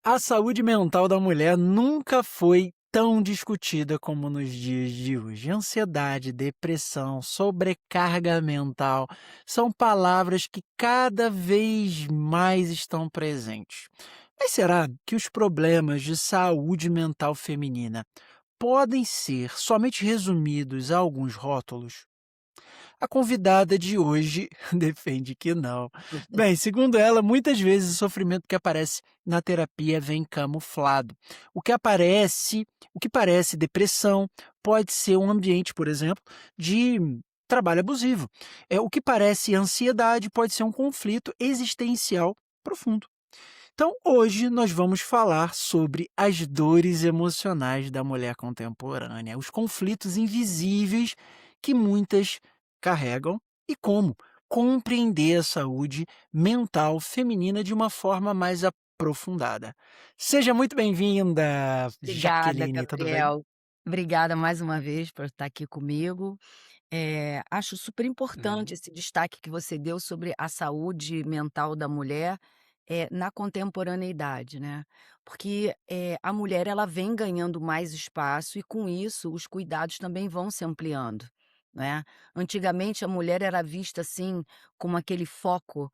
A saúde mental da mulher nunca foi tão discutida como nos dias de hoje. Ansiedade, depressão, sobrecarga mental são palavras que cada vez mais estão presentes. Mas será que os problemas de saúde mental feminina podem ser somente resumidos a alguns rótulos? A convidada de hoje defende que não. Bem, segundo ela, muitas vezes o sofrimento que aparece na terapia vem camuflado. O que parece depressão, pode ser um ambiente, por exemplo, de trabalho abusivo. O que parece ansiedade pode ser um conflito existencial profundo. Então, hoje nós vamos falar sobre as dores emocionais da mulher contemporânea, os conflitos invisíveis que muitas carregam e como compreender a saúde mental feminina de uma forma mais aprofundada. Seja muito bem-vinda, Obrigada, Jaqueline, tudo bem? Gabriel. Obrigada mais uma vez por estar aqui comigo. Acho super importante Uhum. esse destaque que você deu sobre a saúde mental da mulher, na contemporaneidade, né. Porque, a mulher ela vem ganhando mais espaço e com isso os cuidados também vão se ampliando, né. Antigamente a mulher era vista, assim, como aquele foco,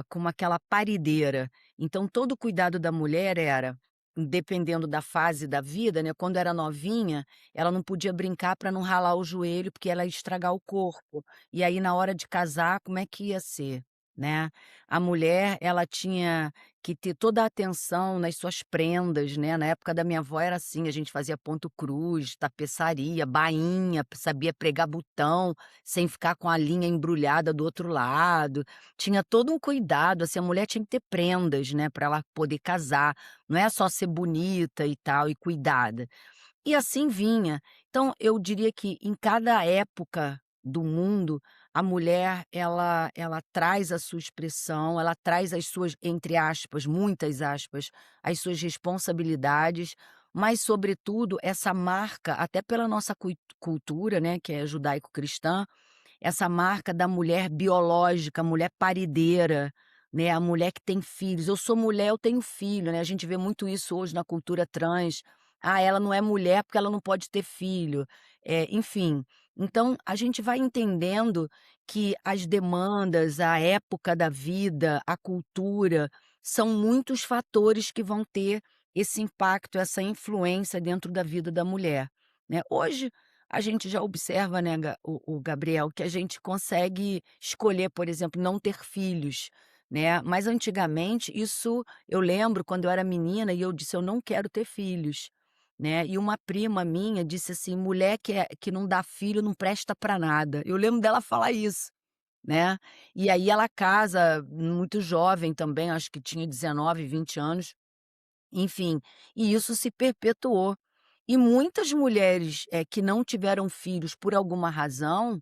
como aquela parideira. Então todo o cuidado da mulher era dependendo da fase da vida, né, quando era novinha, ela não podia brincar para não ralar o joelho, porque ela ia estragar o corpo. E aí na hora de casar, como é que ia ser, né. A mulher, ela tinha que ter toda a atenção nas suas prendas, né, na época da minha avó era assim, a gente fazia ponto cruz, tapeçaria, bainha, sabia pregar botão, sem ficar com a linha embrulhada do outro lado. Tinha todo um cuidado, assim, a mulher tinha que ter prendas, né, para ela poder casar. Não é só ser bonita e tal e cuidada. E assim vinha. Então eu diria que em cada época do mundo, a mulher ela traz a sua expressão, ela traz as suas, entre aspas, muitas aspas, as suas responsabilidades, mas sobretudo essa marca, até pela nossa cultura, né, que é judaico-cristã, essa marca da mulher biológica, mulher parideira, né, a mulher que tem filhos. "Eu sou mulher, eu tenho filho", né, a gente vê muito isso hoje na cultura trans. "Ah, ela não é mulher porque ela não pode ter filho", enfim. Então a gente vai entendendo que as demandas, a época da vida, a cultura, são muitos fatores que vão ter esse impacto, essa influência dentro da vida da mulher, né. Hoje a gente já observa, né, o Gabriel, que a gente consegue escolher, por exemplo, não ter filhos, né, mas antigamente isso eu lembro quando eu era menina e eu disse: "Eu não quero ter filhos", né, e uma prima minha disse assim: "Mulher que não dá filho não presta para nada", eu lembro dela falar isso, né, e aí ela casa muito jovem também, acho que tinha 19, 20 anos, enfim, e isso se perpetuou. E muitas mulheres, que não tiveram filhos por alguma razão,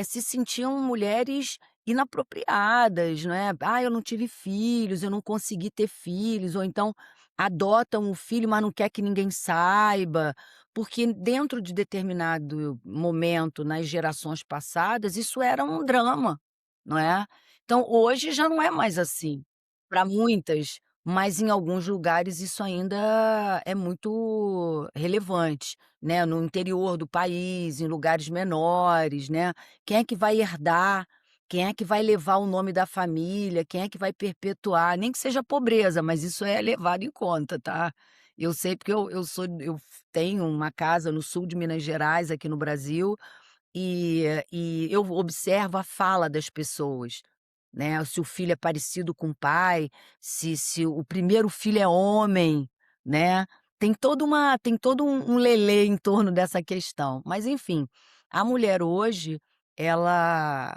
se sentiam mulheres inapropriadas, né. "Ah, eu não tive filhos, eu não consegui ter filhos", ou então adotam o filho, mas não quer que ninguém saiba, porque dentro de determinado momento nas gerações passadas, isso era um drama, não é. Então hoje já não é mais assim, para muitas, mas em alguns lugares isso ainda é muito relevante, né, no interior do país, em lugares menores, né. Quem é que vai herdar? Quem é que vai levar o nome da família? Quem é que vai perpetuar? Nem que seja pobreza, mas isso é levado em conta, tá. Eu sei porque eu tenho uma casa no sul de Minas Gerais, aqui no Brasil, e eu observo a fala das pessoas, né, se o filho é parecido com o pai, se o primeiro filho é homem, né, tem todo um lelê em torno dessa questão. Mas enfim, a mulher hoje, ela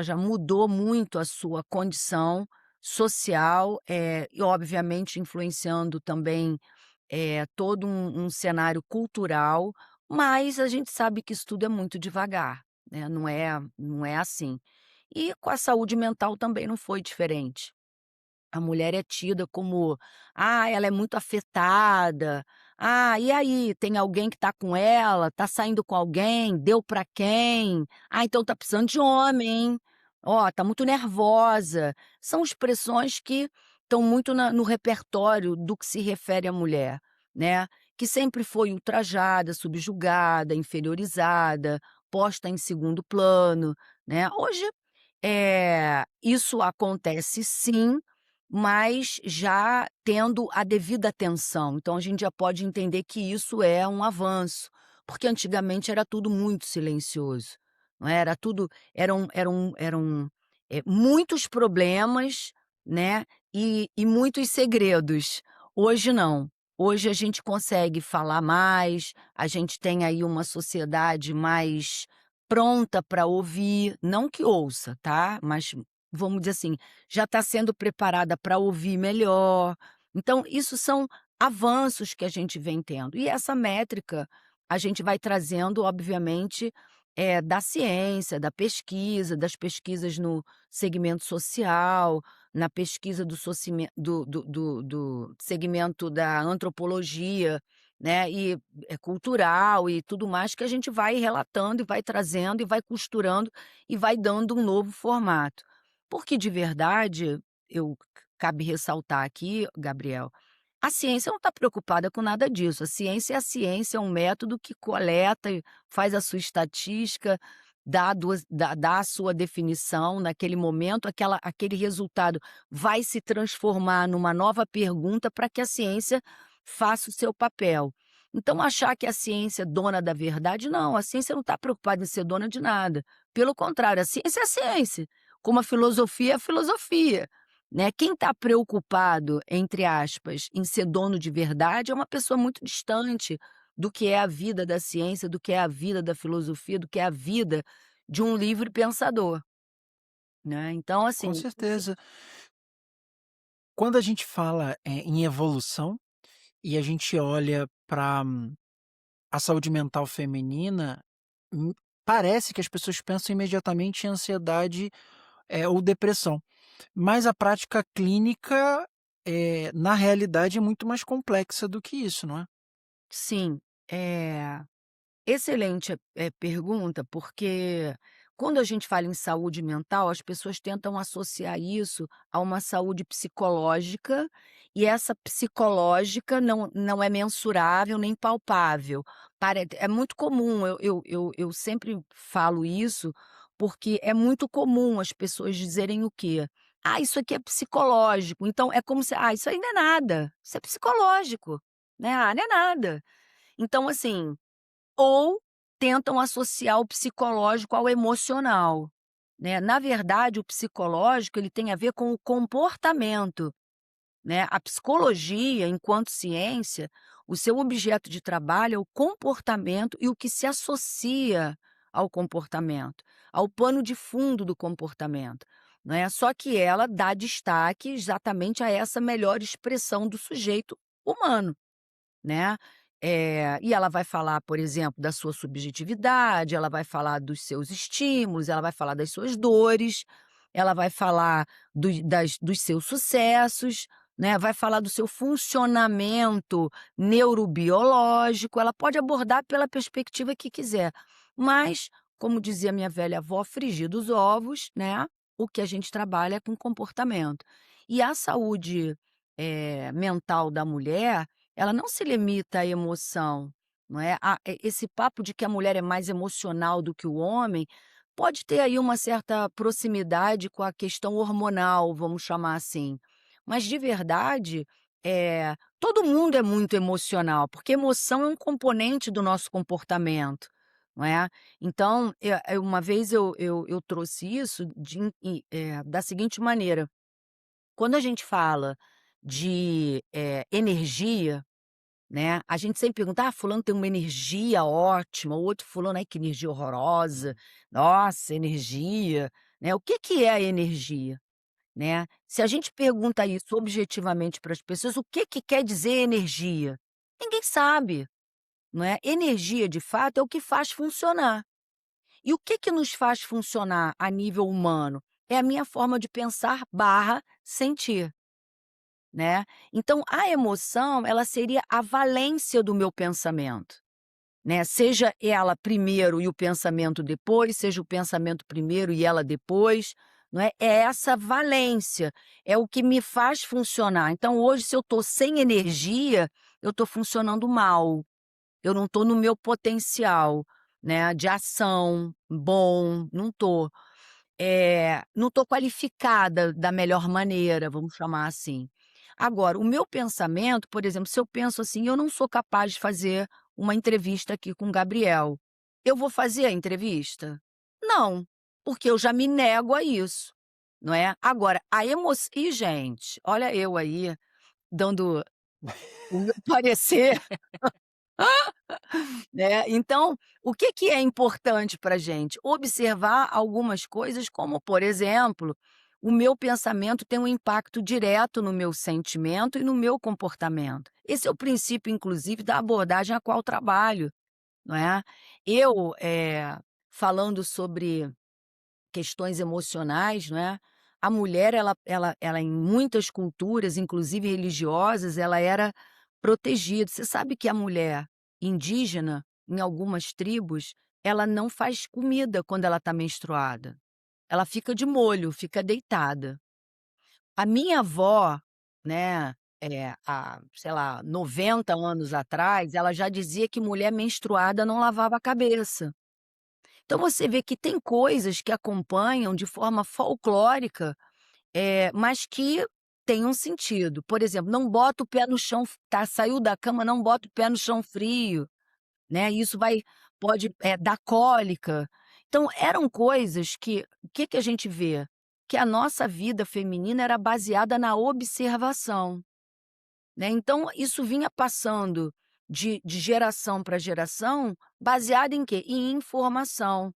já mudou muito a sua condição social, e obviamente influenciando também, todo um cenário cultural, mas a gente sabe que isso tudo é muito devagar, né, não é assim. E com a saúde mental também não foi diferente. A mulher é tida como: "Ah, ela é muito afetada. Ah, e aí, tem alguém que tá com ela? Tá saindo com alguém? Deu pra quem? Ah, então tá precisando de homem, hein. Ó, tá muito nervosa". São expressões que estão muito no repertório do que se refere à mulher, né, que sempre foi ultrajada, subjugada, inferiorizada, posta em segundo plano, né. Hoje, isso acontece sim, mas já tendo a devida atenção, então a gente já pode entender que isso é um avanço, porque antigamente era tudo muito silencioso, não é, era tudo muitos problemas, né, e muitos segredos. Hoje não, hoje a gente consegue falar mais, a gente tem aí uma sociedade mais pronta para ouvir, não que ouça, tá, mas vamos dizer assim, já está sendo preparada para ouvir melhor. Então isso são avanços que a gente vem tendo. E essa métrica a gente vai trazendo, obviamente, da ciência, da pesquisa, das pesquisas no segmento social, na pesquisa do segmento da antropologia, né, e cultural e tudo mais, que a gente vai relatando e vai trazendo e vai costurando e vai dando um novo formato. Porque de verdade, eu cabe ressaltar aqui, Gabriel, a ciência não está preocupada com nada disso. A ciência é a ciência, é um método que coleta e faz a sua estatística, dá a sua definição naquele momento, aquele resultado vai se transformar numa nova pergunta para que a ciência faça o seu papel. Então, achar que a ciência é dona da verdade, não, a ciência não está preocupada em ser dona de nada. Pelo contrário, a ciência é a ciência, como a filosofia é a filosofia. Né, quem está preocupado, entre aspas, em ser dono de verdade é uma pessoa muito distante do que é a vida da ciência, do que é a vida da filosofia, do que é a vida de um livre pensador, né. Então Com assim, certeza. Quando a gente fala, em evolução e a gente olha para a saúde mental feminina, hum, parece que as pessoas pensam imediatamente em ansiedade, ou depressão, mas a prática clínica, na realidade é muito mais complexa do que isso, não é? sim, eh excelente, pergunta, porque quando a gente fala em saúde mental, as pessoas tentam associar isso a uma saúde psicológica, e essa psicológica não é mensurável nem palpável. É muito comum, eu sempre falo isso, porque é muito comum as pessoas dizerem o quê? "Ah, isso aqui é psicológico", então é como se: "Ah, isso aí não é nada, isso é psicológico", né, "Ah, não é nada". Então assim, ou tentam associar o psicológico ao emocional, né. Na verdade, o psicológico, ele tem a ver com o comportamento, né. A psicologia, enquanto ciência, o seu objeto de trabalho é o comportamento e o que se associa ao comportamento, ao pano de fundo do comportamento, né. Só que ela dá destaque exatamente a essa melhor expressão do sujeito humano. Né. E ela vai falar, por exemplo, da sua subjetividade, ela vai falar dos seus estímulos, ela vai falar das suas dores, ela vai falar dos seus sucessos, né, vai falar do seu funcionamento neurobiológico, ela pode abordar pela perspectiva que quiser, mas, como dizia minha velha avó, frigir dos ovos, né, o que a gente trabalha é com comportamento. E a saúde, mental da mulher, ela não se limita à emoção, não é? Esse papo de que a mulher é mais emocional do que o homem, pode ter aí uma certa proximidade com a questão hormonal, vamos chamar assim. Mas de verdade, todo mundo é muito emocional, porque emoção é um componente do nosso comportamento, não é? Então, uma vez eu trouxe isso da seguinte maneira: quando a gente fala de, energia, né, a gente sempre pergunta: "Ah, fulano tem uma energia ótima", o outro fulano: "Ai, que energia horrorosa. Nossa, energia", né. O que que é a energia, né? Se a gente pergunta isso objetivamente para as pessoas, o que que quer dizer energia? Ninguém sabe, não é? Energia, de fato, é o que faz funcionar. E o que que nos faz funcionar a nível humano? É a minha forma de pensar/sentir. Né. Então a emoção, ela seria a valência do meu pensamento, né, seja ela primeiro e o pensamento depois, seja o pensamento primeiro e ela depois, não é? É essa valência, é o que me faz funcionar. Então hoje se eu estou sem energia, eu estou funcionando mal, eu não estou no meu potencial, né, de ação bom, não estou. Não estou qualificada da melhor maneira, vamos chamar assim. Agora, o meu pensamento, por exemplo, se eu penso assim: "Eu não sou capaz de fazer uma entrevista aqui com o Gabriel", eu vou fazer a entrevista? Não, porque eu já me nego a isso, não é. Agora, a emo e gente, olha eu aí dando o meu parecer. Né, então, o que que é importante para gente? Observar algumas coisas como, por exemplo, o meu pensamento tem um impacto direto no meu sentimento e no meu comportamento. Esse é o princípio, inclusive, da abordagem a qual trabalho, não é. Eu, falando sobre questões emocionais, não é, a mulher ela em muitas culturas, inclusive religiosas, ela era protegida. Você sabe que a mulher indígena, em algumas tribos, ela não faz comida quando ela está menstruada. Ela fica de molho, fica deitada. A minha avó, né, há, sei lá, 90 anos atrás, ela já dizia que mulher menstruada não lavava a cabeça. Então você vê que tem coisas que acompanham de forma folclórica, mas que têm um sentido. Por exemplo, não bota o pé no chão, tá, saiu da cama, não bota o pé no chão frio, né, isso vai pode, dar cólica. Então eram coisas que o que que a gente vê? Que a nossa vida feminina era baseada na observação, né, então isso vinha passando de geração para geração, baseado em quê? Em informação.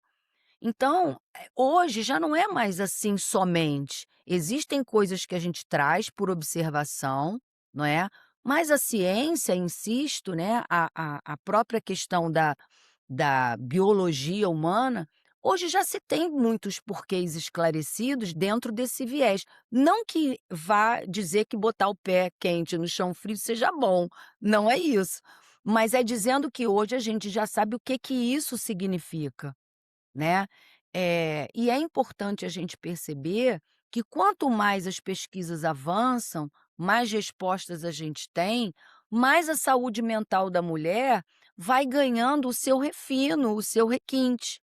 Então, hoje já não é mais assim somente. Existem coisas que a gente traz por observação, não é? Mas a ciência, insisto, né, a própria questão da biologia humana, hoje já se tem muitos porquês esclarecidos dentro desse viés. Não que vá dizer que botar o pé quente no chão frio seja bom, não é isso. Mas é dizendo que hoje a gente já sabe o que que isso significa, né. E é importante a gente perceber que quanto mais as pesquisas avançam, mais respostas a gente tem, mais a saúde mental da mulher vai ganhando o seu refino, o seu requinte.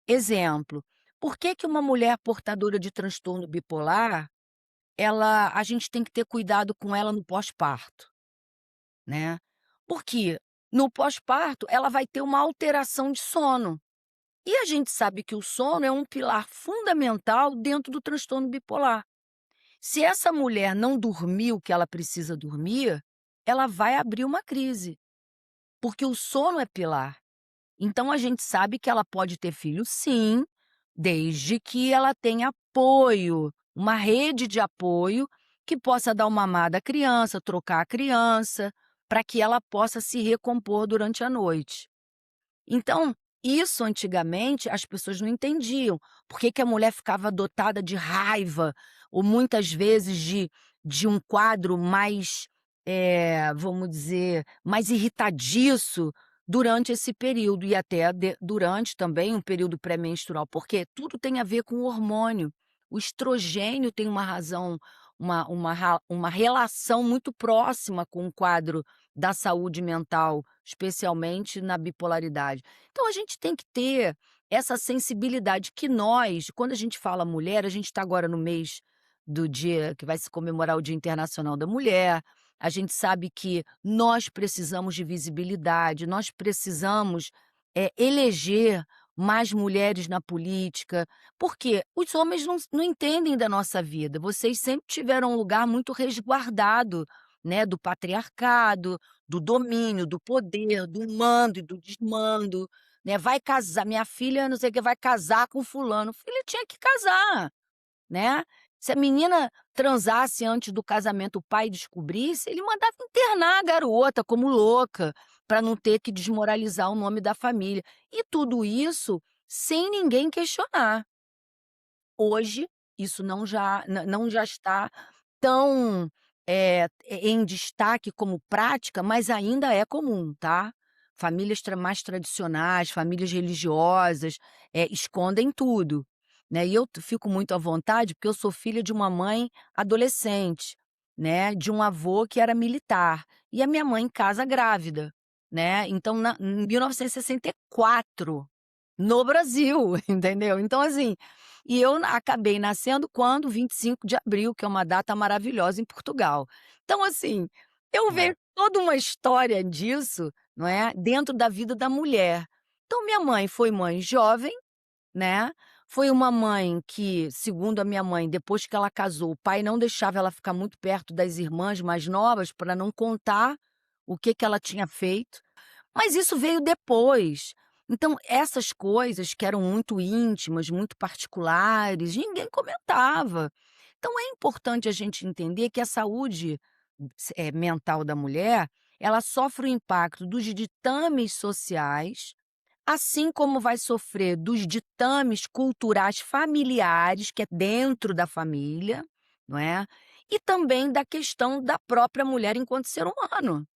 Exemplo, por que que uma mulher portadora de transtorno bipolar, ela a gente tem que ter cuidado com ela no pós-parto, né. Porque no pós-parto ela vai ter uma alteração de sono. E a gente sabe que o sono é um pilar fundamental dentro do transtorno bipolar. Se essa mulher não dormir o que ela precisa dormir, ela vai abrir uma crise, porque o sono é pilar. Então a gente sabe que ela pode ter filho sim, desde que ela tenha apoio, uma rede de apoio que possa dar uma mamada à criança, trocar a criança, para que ela possa se recompor durante a noite. Então, isso antigamente as pessoas não entendiam. Por que que a mulher ficava dotada de raiva, ou muitas vezes de um quadro mais, vamos dizer, mais irritadiço durante esse período e até durante também um período pré-menstrual, porque tudo tem a ver com o hormônio. O estrogênio tem uma razão, uma relação muito próxima com o quadro da saúde mental, especialmente na bipolaridade. Então a gente tem que ter essa sensibilidade que nós, quando a gente fala mulher, a gente está agora no mês do dia que vai se comemorar o Dia Internacional da Mulher, a gente sabe que nós precisamos de visibilidade, nós precisamos, eleger mais mulheres na política, porque os homens não entendem da nossa vida, vocês sempre tiveram um lugar muito resguardado, né, do patriarcado, do domínio, do poder, do mando e do desmando, né, vai casar minha filha não sei o que vai casar com fulano, filha tinha que casar, né. Se a menina transasse antes do casamento, o pai descobrisse, ele mandava internar a garota como louca, para não ter que desmoralizar o nome da família. E tudo isso sem ninguém questionar. Hoje, isso não já está tão, em destaque como prática, mas ainda é comum, tá. Famílias mais tradicionais, famílias religiosas, escondem tudo. né, e eu fico muito à vontade, porque eu sou filha de uma mãe adolescente, né, de um avô que era militar, e a minha mãe em casa grávida, né, então em 1964, no Brasil, entendeu. Então assim, e eu acabei nascendo quando? 25 de abril, que é uma data maravilhosa em Portugal. Então assim, eu É. vejo toda uma história disso, não é, dentro da vida da mulher. Então minha mãe foi mãe jovem, né, foi uma mãe que, segundo a minha mãe, depois que ela casou, o pai não deixava ela ficar muito perto das irmãs mais novas para não contar o que ela tinha feito, mas isso veio depois. Então essas coisas que eram muito íntimas, muito particulares, ninguém comentava. Então é importante a gente entender que a saúde, mental da mulher, ela sofre o impacto dos ditames sociais, assim como vai sofrer dos ditames culturais familiares, que é dentro da família, não é, e também da questão da própria mulher enquanto ser humano.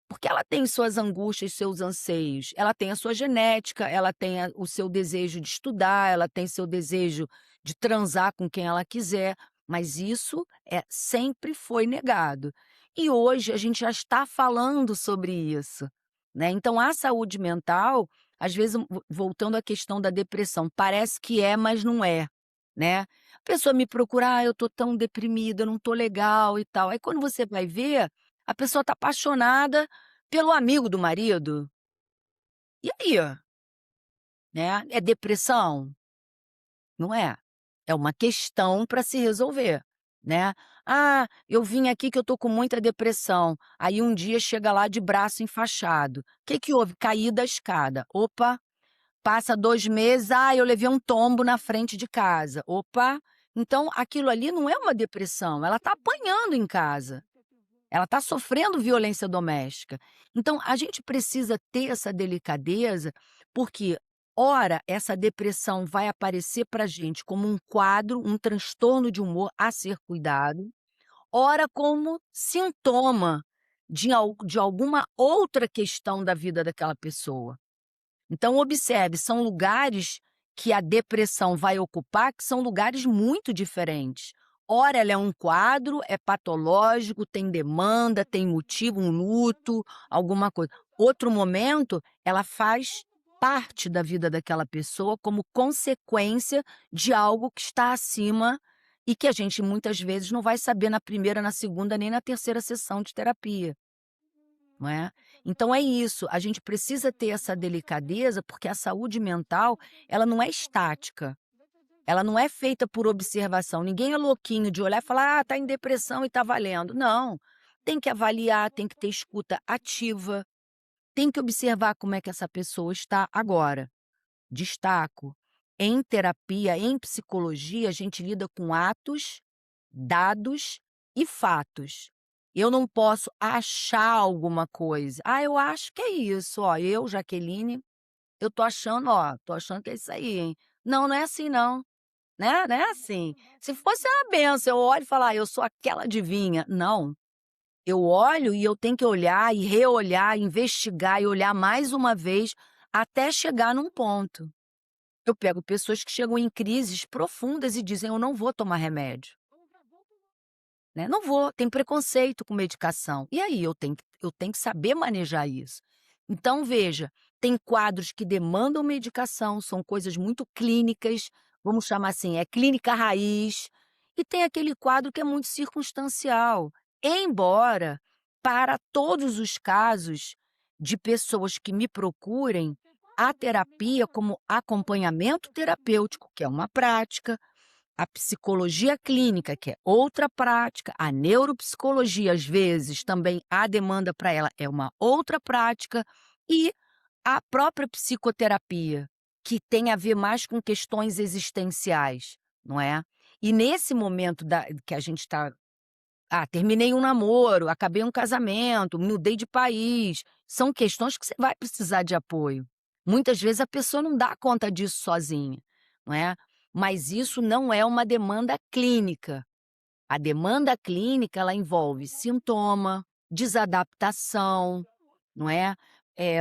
Porque ela tem suas angústias, seus anseios, ela tem a sua genética, ela tem o seu desejo de estudar, ela tem seu desejo de transar com quem ela quiser, mas isso sempre foi negado. E hoje a gente já está falando sobre isso, né. Então a saúde mental, às vezes, voltando à questão da depressão, parece que é, mas não é, né. A pessoa me procura: "Ah, eu tô tão deprimida, eu não tô legal e tal", aí quando você vai ver, a pessoa tá apaixonada pelo amigo do marido. E aí, né, é depressão? Não é. É uma questão para se resolver, né. "Ah, eu vim aqui que eu tô com muita depressão", aí um dia chega lá de braço enfaixado. Que houve? Caí da escada. Opa, passa 2 meses: "Ah, eu levei um tombo na frente de casa". Opa, então aquilo ali não é uma depressão, ela tá apanhando em casa. Ela está sofrendo violência doméstica. Então, a gente precisa ter essa delicadeza, porque, ora, essa depressão vai aparecer para a gente como um quadro, um transtorno de humor a ser cuidado, ora como sintoma de alguma outra questão da vida daquela pessoa. Então observe, são lugares que a depressão vai ocupar, que são lugares muito diferentes. Ora ela é um quadro, é patológico, tem demanda, tem motivo, um luto, alguma coisa. Outro momento, ela faz parte da vida daquela pessoa como consequência de algo que está acima e que a gente muitas vezes não vai saber na primeira, na segunda, nem na terceira sessão de terapia. Não é? Então é isso, a gente precisa ter essa delicadeza, porque a saúde mental, ela não é estática, ela não é feita por observação, ninguém é louquinho de olhar e falar: "Ah, tá em depressão e tá valendo". Não, tem que avaliar, tem que ter escuta ativa, tem que observar como é que essa pessoa está agora. Destaco, em terapia, em psicologia, a gente lida com atos, dados e fatos. Eu não posso achar alguma coisa. "Ah, eu acho que é isso, ó, eu, Jaqueline, eu tô achando, ó, tô achando que é isso aí, hein". Não, não é assim não, né, não é assim. Se fosse uma benção, eu olho e falar: "Ah, eu sou aquela adivinha". Não, eu olho e eu tenho que olhar e reolhar, investigar e olhar mais uma vez, até chegar num ponto. Eu pego pessoas que chegam em crises profundas e dizem: "Eu não vou tomar remédio". Né, não vou, tem preconceito com medicação. E aí, eu tenho que saber manejar isso. Então veja, tem quadros que demandam medicação, são coisas muito clínicas, vamos chamar assim, é clínica raiz, e tem aquele quadro que é muito circunstancial. Embora, para todos os casos de pessoas que me procurem, a terapia como acompanhamento terapêutico, que é uma prática, a psicologia clínica, que é outra prática, a neuropsicologia, às vezes, também há demanda para ela, é uma outra prática, e a própria psicoterapia, que tem a ver mais com questões existenciais, não é? E nesse momento que a gente está, terminei um namoro, acabei um casamento, mudei de país, são questões que você vai precisar de apoio. Muitas vezes a pessoa não dá conta disso sozinha, não é? Mas isso não é uma demanda clínica. A demanda clínica, ela envolve sintoma, desadaptação, não é?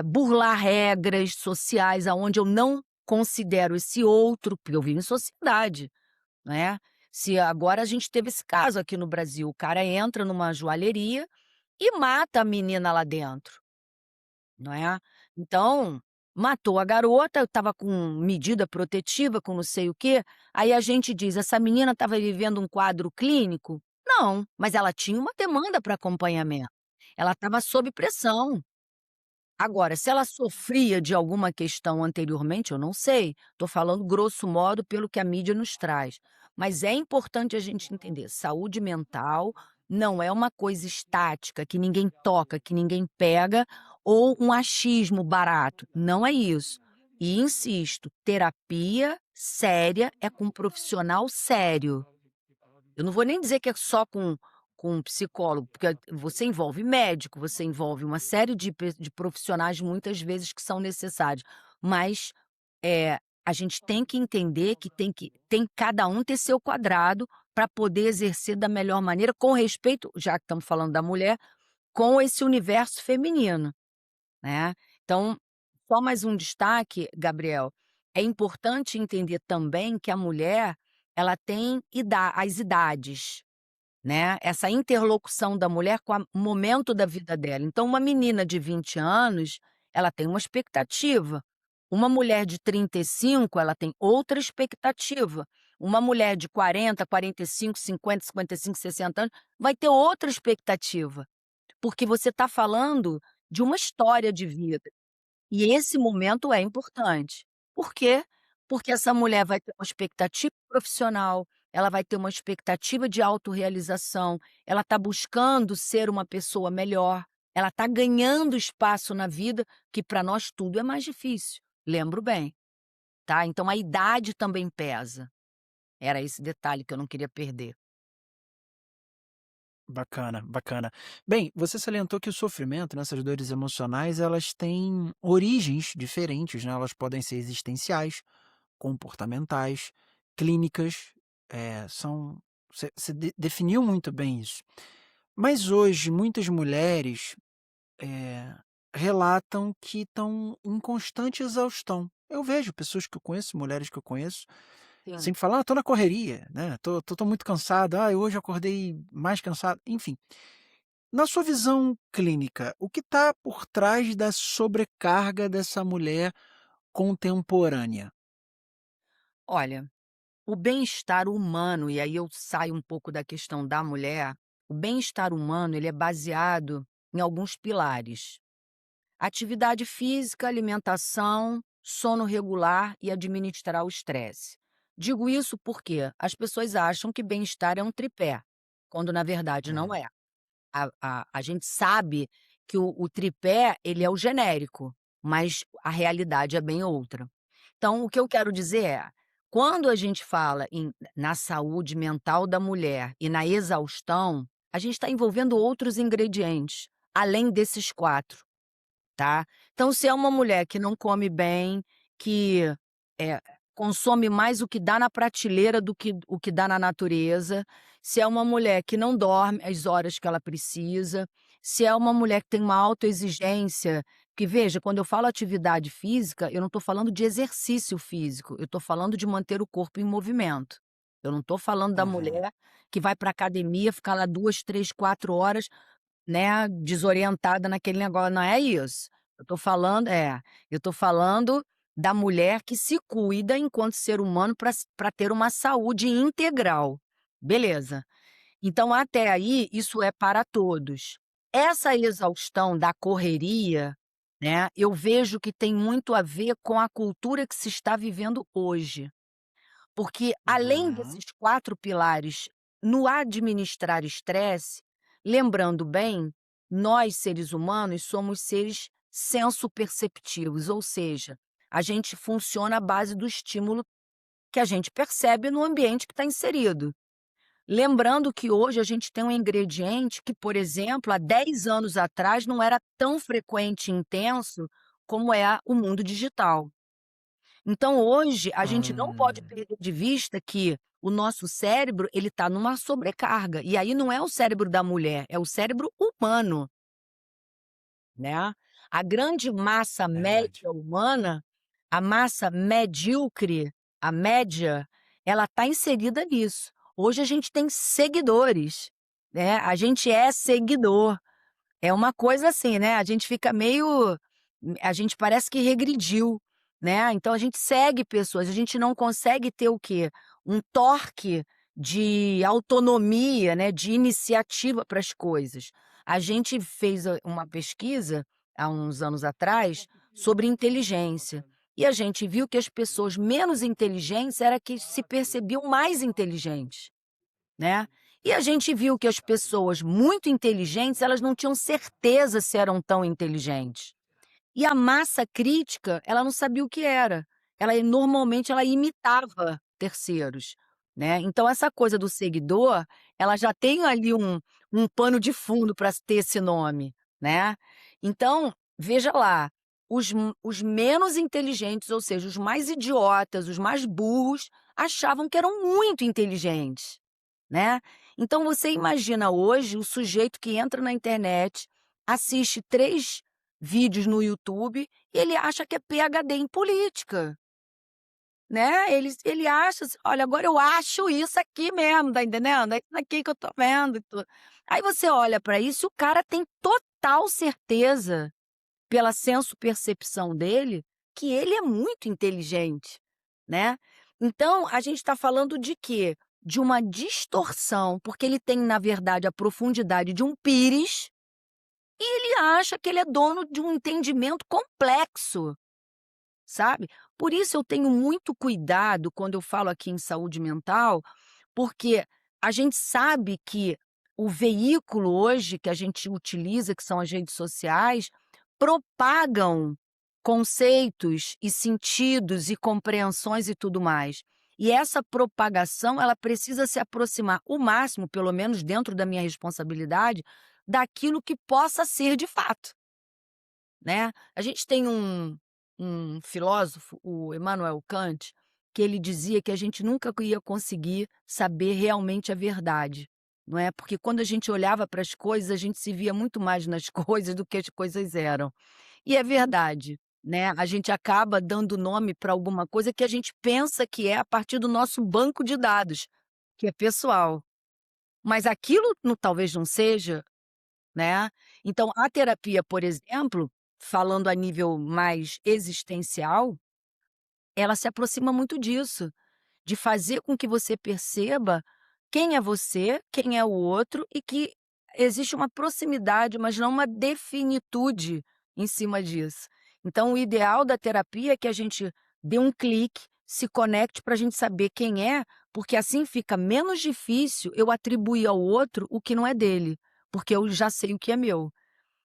Burlar regras sociais aonde eu não considero esse outro, porque eu vivo em sociedade, né. Se agora a gente teve esse caso aqui no Brasil, o cara entra numa joalheria e mata a menina lá dentro, não é. Então, matou a garota, estava com medida protetiva, com não sei o quê, aí a gente diz: "Essa menina estava vivendo um quadro clínico?" Não, mas ela tinha uma demanda para acompanhamento, ela estava sob pressão. Agora, se ela sofria de alguma questão anteriormente, eu não sei, estou falando grosso modo pelo que a mídia nos traz. Mas é importante a gente entender, saúde mental não é uma coisa estática, que ninguém toca, que ninguém pega, ou um achismo barato, não é isso. E insisto, terapia séria é com um profissional sério. Eu não vou nem dizer que é só com um psicólogo, porque você envolve médico, você envolve uma série de profissionais muitas vezes que são necessários, mas, a gente tem que entender que tem cada um ter seu quadrado para poder exercer da melhor maneira, com respeito, já que estamos falando da mulher, com esse universo feminino, né. Então, só mais um destaque, Gabriel, é importante entender também que a mulher, ela tem as idades. Né, essa interlocução da mulher com o momento da vida dela. Então uma menina de 20 anos, ela tem uma expectativa. Uma mulher de 35, ela tem outra expectativa. Uma mulher de 40, 45, 50, 55, 60 anos, vai ter outra expectativa, porque você está falando de uma história de vida. E esse momento é importante. Por quê? Porque essa mulher vai ter uma expectativa profissional, ela vai ter uma expectativa de autorrealização, ela está buscando ser uma pessoa melhor, ela está ganhando espaço na vida, que para nós tudo é mais difícil, lembro bem, tá. Então a idade também pesa. Era esse detalhe que eu não queria perder. Bacana, bacana. Bem, você salientou que o sofrimento, né, essas dores emocionais, elas têm origens diferentes, né? Elas podem ser existenciais, comportamentais, clínicas, são você definiu muito bem isso. Mas hoje muitas mulheres, eh, relatam que estão em constante exaustão. Eu vejo pessoas que eu conheço, mulheres que eu conheço, Sim. sempre falam: "Ah, tô na correria, né, tô muito cansado. Ah, hoje eu acordei mais cansado", enfim. Na sua visão clínica, o que está por trás da sobrecarga dessa mulher contemporânea? Olha, o bem-estar humano, e aí eu saio um pouco da questão da mulher, o bem-estar humano ele é baseado em alguns pilares: atividade física, alimentação, sono regular e administrar o estresse. Digo isso porque as pessoas acham que bem-estar é um tripé, quando na verdade É, não é. A gente sabe que o tripé ele é o genérico, mas a realidade é bem outra. Então, o que eu quero dizer é, quando a gente fala na saúde mental da mulher e na exaustão, a gente está envolvendo outros ingredientes, além desses 4. Tá. Então se é uma mulher que não come bem, que, eh, consome mais o que dá na prateleira do que o que dá na natureza, se é uma mulher que não dorme as horas que ela precisa, se é uma mulher que tem uma autoexigência, que veja, quando eu falo atividade física, eu não estou falando de exercício físico, eu estou falando de manter o corpo em movimento. Eu não estou falando da uhum, mulher que vai para academia, ficar lá 2, 3, 4 horas, né, desorientada naquele negócio, não é isso. Eu tô falando da mulher que se cuida enquanto ser humano para ter uma saúde integral, beleza. Então até aí, isso é para todos. Essa exaustão da correria, né, eu vejo que tem muito a ver com a cultura que se está vivendo hoje. Porque além uhum, desses 4 pilares no administrar estresse, lembrando bem, nós seres humanos somos seres senso-perceptivos, ou seja, a gente funciona à base do estímulo que a gente percebe no ambiente que está inserido. Lembrando que hoje a gente tem um ingrediente que, por exemplo, há 10 anos atrás não era tão frequente e intenso como é o mundo digital. Então hoje a gente não pode hum, perder de vista que o nosso cérebro ele está numa sobrecarga, e aí não é o cérebro da mulher, é o cérebro humano, né. A grande massa verdade. média humana, A massa medíocre, a média, ela está inserida nisso. Hoje a gente tem seguidores, né, a gente é seguidor. É uma coisa assim, né, a gente fica meio a gente parece que regrediu, né, então a gente segue pessoas, a gente não consegue ter o quê? Um torque de autonomia, né, de iniciativa para as coisas. A gente fez uma pesquisa, há uns anos atrás, sobre inteligência, e a gente viu que as pessoas menos inteligentes era que se percebiam mais inteligentes. Né. E a gente viu que as pessoas muito inteligentes, elas não tinham certeza se eram tão inteligentes. E a massa crítica, ela não sabia o que era. Normalmente ela imitava terceiros, né. Então essa coisa do seguidor, ela já tem ali um pano de fundo para ter esse nome, né. Então, veja lá, os menos inteligentes, ou seja, os mais idiotas, os mais burros, achavam que eram muito inteligentes, né. Então você imagina hoje o sujeito que entra na internet, assiste 3 vídeos no YouTube e ele acha que é PhD em política, né. Ele acha assim: "Olha, agora eu acho isso aqui mesmo", tá entendendo? É isso aqui que eu tô vendo e tudo. Aí você olha para isso e o cara tem total certeza, pela senso-percepção dele, que ele é muito inteligente, né. Então a gente está falando de quê? De uma distorção, porque ele tem, na verdade, a profundidade de um pires, e ele acha que ele é dono de um entendimento complexo, sabe. Por isso eu tenho muito cuidado quando eu falo aqui em saúde mental, porque a gente sabe que o veículo hoje que a gente utiliza, que são as redes sociais, propagam conceitos e sentidos e compreensões e tudo mais. E essa propagação, ela precisa se aproximar o máximo, pelo menos dentro da minha responsabilidade, daquilo que possa ser de fato, né. A gente tem um filósofo, o Immanuel Kant, que ele dizia que a gente nunca ia conseguir saber realmente a verdade, não é, porque quando a gente olhava para as coisas, a gente se via muito mais nas coisas do que as coisas eram. E é verdade, né, a gente acaba dando nome para alguma coisa que a gente pensa que é a partir do nosso banco de dados, que é pessoal, mas aquilo talvez não seja, né. Então a terapia, por exemplo, falando a nível mais existencial, ela se aproxima muito disso, de fazer com que você perceba quem é você, quem é o outro e que existe uma proximidade, mas não uma definitude em cima disso. Então o ideal da terapia é que a gente dê um clique, se conecte para a gente saber quem é, porque assim fica menos difícil eu atribuir ao outro o que não é dele, porque eu já sei o que é meu.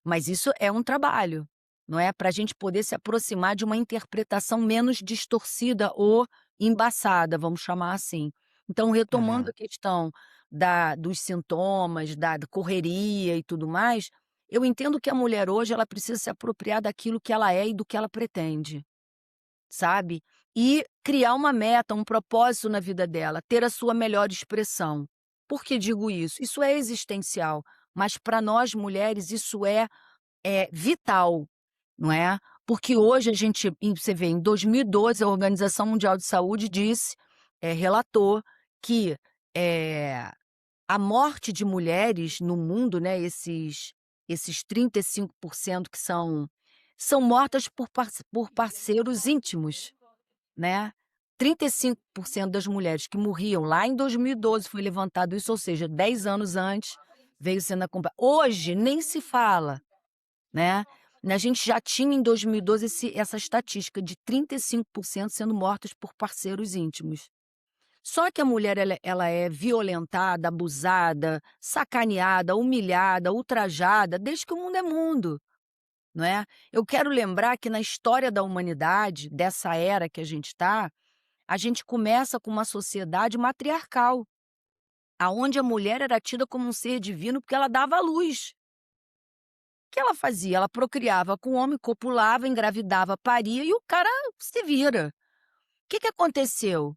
Mas isso é um trabalho, não é, para a gente poder se aproximar de uma interpretação menos distorcida ou embaçada, vamos chamar assim. Então, retomando Aham. a questão dos sintomas, da correria e tudo mais, eu entendo que a mulher hoje ela precisa se apropriar daquilo que ela é e do que ela pretende, sabe. E criar uma meta, um propósito na vida dela, ter a sua melhor expressão. Por que digo isso? Isso é existencial, mas para nós mulheres isso é vital, não é? Porque hoje a gente você vê, em 2012 a Organização Mundial de Saúde disse, relatou que, eh, a morte de mulheres no mundo, né, esses 35% que são mortas por parceiros íntimos, né. 35% das mulheres que morriam lá em 2012 foi levantado isso, ou seja, 10 anos antes veio sendo hoje nem se fala, né. A gente já tinha em 2012 essa estatística de 35% sendo mortas por parceiros íntimos. Só que a mulher ela é violentada, abusada, sacaneada, humilhada, ultrajada desde que o mundo é mundo, não é. Eu quero lembrar que na história da humanidade, dessa era que a gente está, a gente começa com uma sociedade matriarcal, aonde a mulher era tida como um ser divino porque ela dava à luz. Que ela fazia? Ela procriava com o homem, copulava, engravidava, paria e o cara se vira. O que que aconteceu?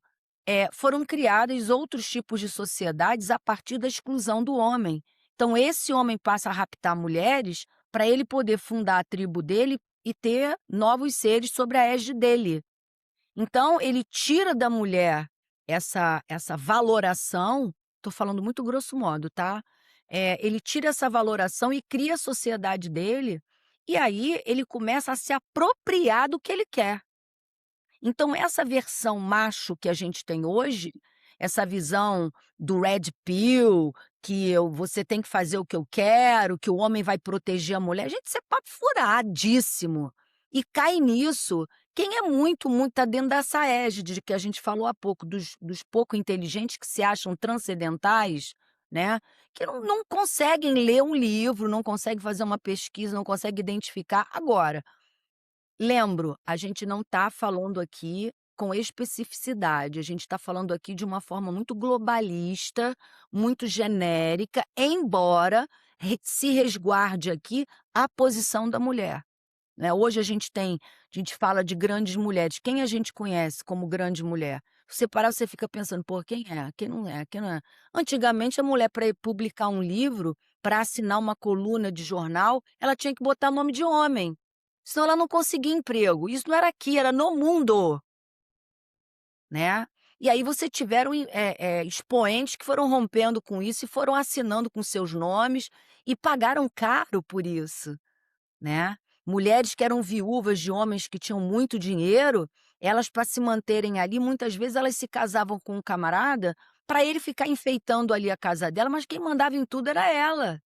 Foram criadas outros tipos de sociedades a partir da exclusão do homem. Então esse homem passa a raptar mulheres para ele poder fundar a tribo dele e ter novos seres sobre a égide dele. Então ele tira da mulher essa valoração, estou falando muito grosso modo, tá, ele tira essa valoração e cria a sociedade dele, e aí ele começa a se apropriar do que ele quer. Então essa versão macho que a gente tem hoje, essa visão do red pill, que você tem que fazer o que eu quero, que o homem vai proteger a mulher, gente, isso é papo furadíssimo. E cai nisso quem é muito tá dentro dessa égide que a gente falou há pouco, dos pouco inteligentes que se acham transcendentais, né, que não conseguem ler um livro, não conseguem fazer uma pesquisa, não conseguem identificar. Agora, lembro, a gente não está falando aqui com especificidade, a gente está falando aqui de uma forma muito globalista, muito genérica, embora se resguarde aqui a posição da mulher, né. Hoje a gente fala de grandes mulheres, quem a gente conhece como grande mulher? Você parar, você fica pensando: "Pô, quem é? Quem não é? Quem não é?". Antigamente a mulher para publicar um livro, para assinar uma coluna de jornal, ela tinha que botar nome de homem. Senão ela não conseguia emprego. Isso não era aqui, era no mundo, né. E aí você tiveram expoentes que foram rompendo com isso e foram assinando com seus nomes e pagaram caro por isso, né. Mulheres que eram viúvas de homens que tinham muito dinheiro, elas para se manterem ali, muitas vezes elas se casavam com um camarada, para ele ficar enfeitando ali a casa dela, mas quem mandava em tudo era ela.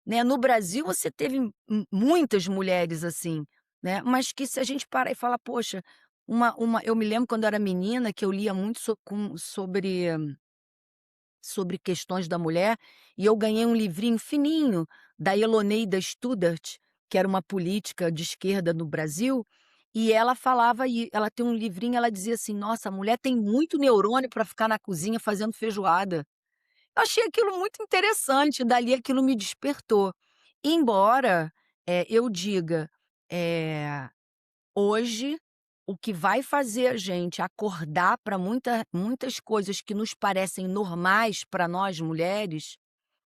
Né, no Brasil você teve muitas mulheres assim, né, mas que se a gente parar e falar: "Poxa", uma eu me lembro quando eu era menina que eu lia muito sobre questões da mulher, e eu ganhei um livrinho fininho da Eloneida Studart, que era uma política de esquerda no Brasil, e ela falava e ela tem um livrinho, ela dizia assim: "Nossa, a mulher tem muito neurônio para ficar na cozinha fazendo feijoada". Eu achei aquilo muito interessante, dali aquilo me despertou. Embora, eu diga, eh, hoje, o que vai fazer a gente acordar para muitas coisas que nos parecem normais para nós mulheres,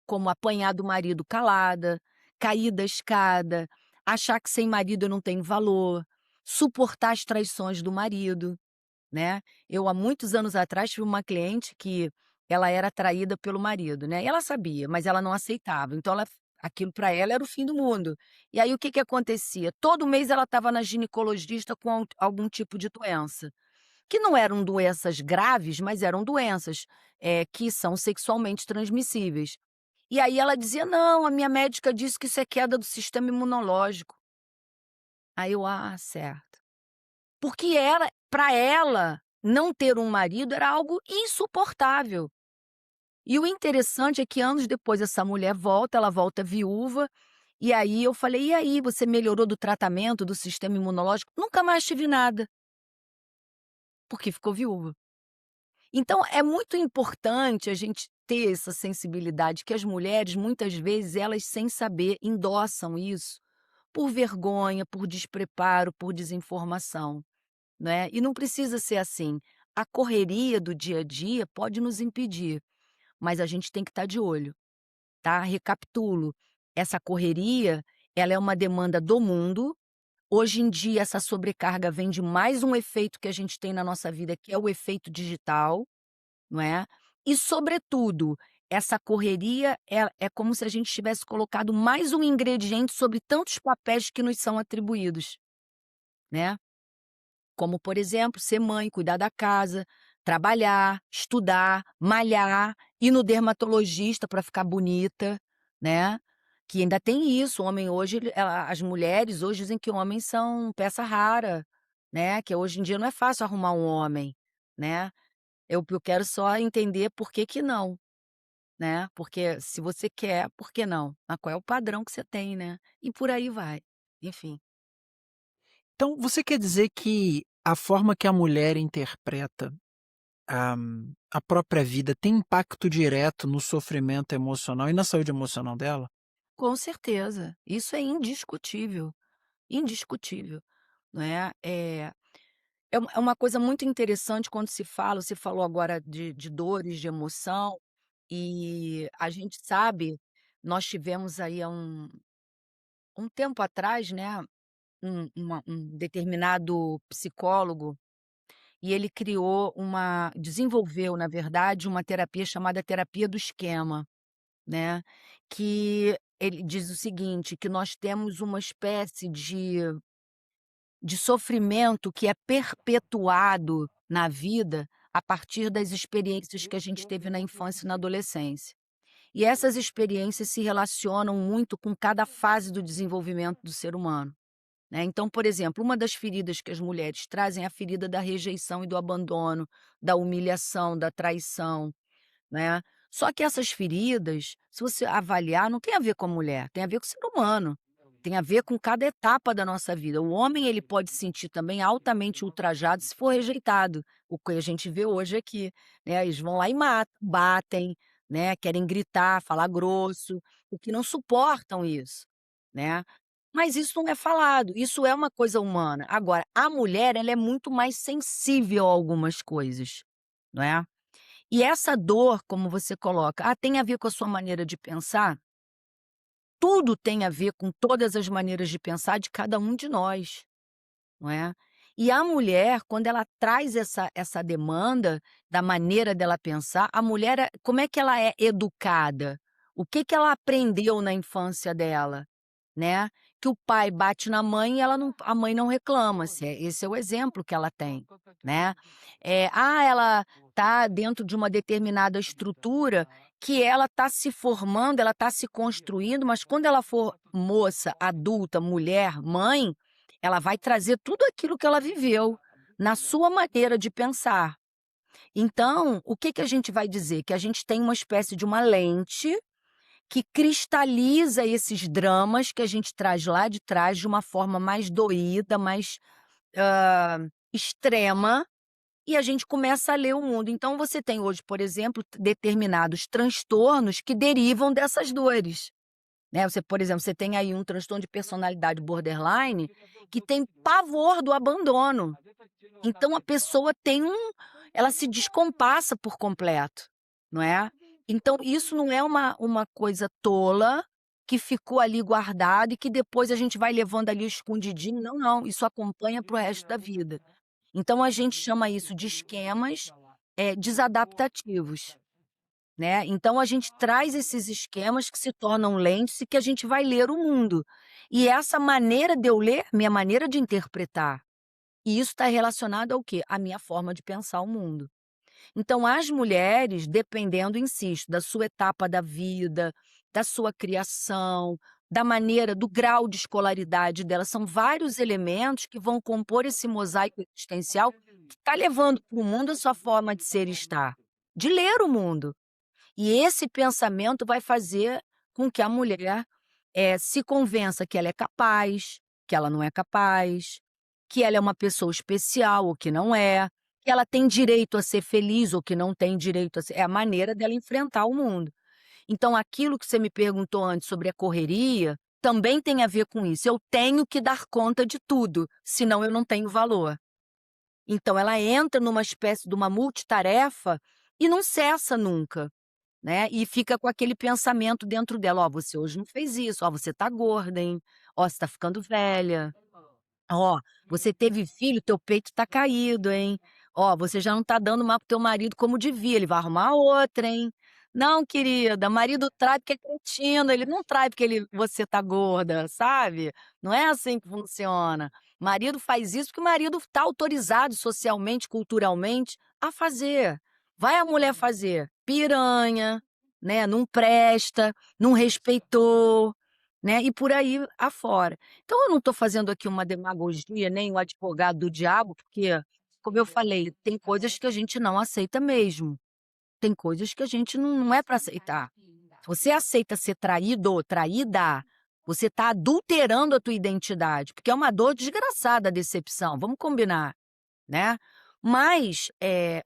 como apanhar do marido calada, cair da escada, achar que sem marido eu não tenho valor, suportar as traições do marido. Né. Eu há muitos anos atrás tive uma cliente que ela era traída pelo marido, né, e ela sabia, mas ela não aceitava, então aquilo para ela era o fim do mundo. E aí o que que acontecia? Todo mês ela estava na ginecologista com algum tipo de doença, que não eram doenças graves, mas eram doenças, que são sexualmente transmissíveis. E aí ela dizia: "Não, a minha médica disse que isso é queda do sistema imunológico". Aí eu: "Ah, certo". Porque era para ela, não ter um marido era algo insuportável. E o interessante é que anos depois essa mulher volta, ela volta viúva, e aí eu falei: "E aí, você melhorou do tratamento do sistema imunológico?". "Nunca mais tive nada", porque ficou viúva. Então é muito importante a gente ter essa sensibilidade que as mulheres, muitas vezes, elas sem saber endossam isso, por vergonha, por despreparo, por desinformação. Né, e não precisa ser assim. A correria do dia a dia pode nos impedir, mas a gente tem que estar de olho, tá. Recapitulo, essa correria, ela é uma demanda do mundo. Hoje em dia essa sobrecarga vem de mais um efeito que a gente tem na nossa vida, que é o efeito digital, não é. E sobretudo, essa correria é como se a gente tivesse colocado mais um ingrediente sobre tantos papéis que nos são atribuídos, né. Como, por exemplo, ser mãe, cuidar da casa, trabalhar, estudar, malhar, ir no dermatologista para ficar bonita, né. Que ainda tem isso, o homem hoje as mulheres hoje dizem que homens são peça rara, né, que hoje em dia não é fácil arrumar um homem, né. Eu quero só entender por que que não, né, porque se você quer, por que não? Mas qual é o padrão que você tem, né, e por aí vai, enfim. Então, você quer dizer que a forma que a mulher interpreta a a própria vida tem impacto direto no sofrimento emocional e na saúde emocional dela? Com certeza, isso é indiscutível, indiscutível, né. É uma coisa muito interessante quando se fala você falou agora de dores, de emoção, e a gente sabe, nós tivemos aí há um tempo atrás, né, um determinado psicólogo, e ele desenvolveu, na verdade, uma terapia chamada terapia do esquema, né, que ele diz o seguinte, que nós temos uma espécie de sofrimento que é perpetuado na vida a partir das experiências que a gente teve na infância e na adolescência. E essas experiências se relacionam muito com cada fase do desenvolvimento do ser humano, né. Então, por exemplo, uma das feridas que as mulheres trazem é a ferida da rejeição e do abandono, da humilhação, da traição, né. Só que essas feridas, se você avaliar, não tem a ver com a mulher, tem a ver com o ser humano, tem a ver com cada etapa da nossa vida. O homem, ele pode se sentir também altamente ultrajado se for rejeitado, o que a gente vê hoje aqui, né, eles vão lá e matam, batem, né, querem gritar, falar grosso, porque não suportam isso, né. Mas isso não é falado, isso é uma coisa humana. Agora, a mulher, ela é muito mais sensível a algumas coisas, não é? E essa dor, como você coloca, tem a ver com a sua maneira de pensar? Tudo tem a ver com todas as maneiras de pensar de cada um de nós, não é? E a mulher, quando ela traz essa demanda da maneira dela pensar, a mulher, como é que ela é educada? O que que ela aprendeu na infância dela, né? Que o pai bate na mãe e a mãe não reclama, esse é o exemplo que ela tem, né? Ela tá dentro de uma determinada estrutura que ela está se formando, ela está se construindo, mas quando ela for moça, adulta, mulher, mãe, ela vai trazer tudo aquilo que ela viveu, na sua maneira de pensar. Então, o que que a gente vai dizer? Que a gente tem uma espécie de uma lente que cristaliza esses dramas que a gente traz lá de trás de uma forma mais doída, mais, extrema, e a gente começa a ler o mundo. Então você tem hoje, por exemplo, determinados transtornos que derivam dessas dores. Né, você, por exemplo, você tem aí um transtorno de personalidade borderline, que tem pavor do abandono. Então a pessoa ela se descompassa por completo, não é. Então isso não é uma coisa tola, que ficou ali guardada e que depois a gente vai levando ali escondidinho, não, não, isso acompanha para o resto da vida. Então a gente chama isso de esquemas, desadaptativos. Né, então a gente traz esses esquemas que se tornam lentes e que a gente vai ler o mundo. E essa maneira de eu ler, minha maneira de interpretar. E isso está relacionado ao quê? À minha forma de pensar o mundo. Então as mulheres, dependendo, insisto, da sua etapa da vida, da sua criação, da maneira, do grau de escolaridade dela, são vários elementos que vão compor esse mosaico existencial que está levando para o mundo a sua forma de ser e estar, de ler o mundo. E esse pensamento vai fazer com que a mulher, se convença que ela é capaz, que ela não é capaz, que ela é uma pessoa especial ou que não é, que ela tem direito a ser feliz ou que não tem direito a ser, é a maneira dela enfrentar o mundo. Então aquilo que você me perguntou antes sobre a correria, também tem a ver com isso, eu tenho que dar conta de tudo, senão eu não tenho valor. Então ela entra numa espécie de uma multitarefa e não cessa nunca. Né, e fica com aquele pensamento dentro dela: "Ó, você hoje não fez isso. Ó, você tá gorda, hein. Ó, você tá ficando velha. Ó, você teve filho, teu peito tá caído, hein. Ó, você já não tá dando mais para teu marido como devia, ele vai arrumar outra, hein. Não, querida, marido trai porque é cretino, ele não trai porque você tá gorda", sabe. Não é assim que funciona. Marido faz isso porque o marido tá autorizado socialmente, culturalmente a fazer. Vai a mulher fazer, piranha, né, não presta, não respeitou, né, e por aí afora. Então eu não estou fazendo aqui uma demagogia, nem o advogado do diabo, porque, como eu falei, tem coisas que a gente não aceita mesmo. Tem coisas que a gente não é para aceitar. Se você aceita ser traído ou traída, você está adulterando a tua identidade, porque é uma dor desgraçada a decepção, vamos combinar, né. Mas,